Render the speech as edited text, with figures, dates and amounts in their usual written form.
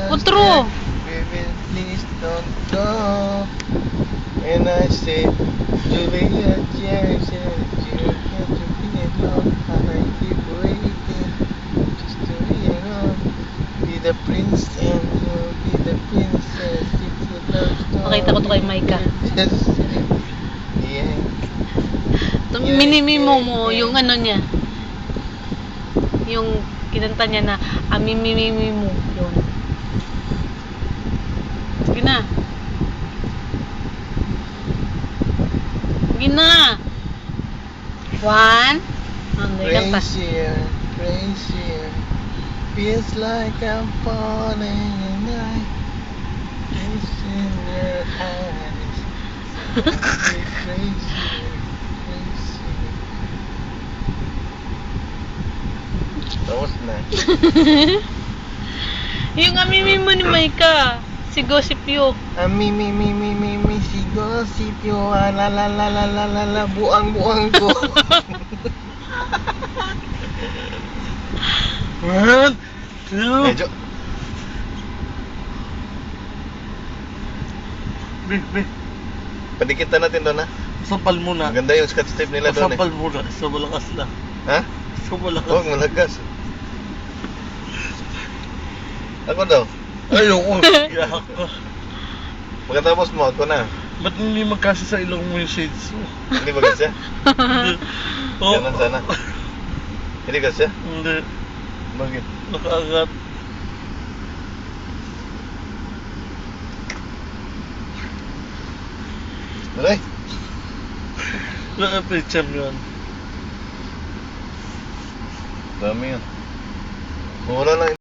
Outro. Baby, please don't go. And I said, Juliet, yes, you got to be alone. I keep waiting just to be alone. Be the prince and you be the princess. It's a love story. Makita ko to kay Micah. Yes. Yeah. Minimimo mo yung ano niya. Yung kinanta niya na amimimimi mo. Yun. Sige na. Sige na. One. Kanta. Crazier, crazier. Feels like I'm falling in night. It's in your eyes. Crazier, crazier. Tapos na. Yung amimi mo ni Micah. Si Gossip You. Mi, si gossip yo. La la la la la la la. Buang ko. One, two. Medyo. Be. Padikitan natin doon ha. Sampal muna. Maganda yung scotch tape nila doon Sampal muna. Sa malakas lang. Ha? Sa malakas. Huwag malagas. Ako daw. Ayoko. Iyak ka. Pagkatapos mo, ako na. Ba't hindi magkasya sa ilong mo yung shades mo? Hindi ba kasi? Oh. Ganun sana. Hindi kasi? Hindi. Bakit? Nakaangat. Aray? Naka-picture yun. Dami yun. Wala lang.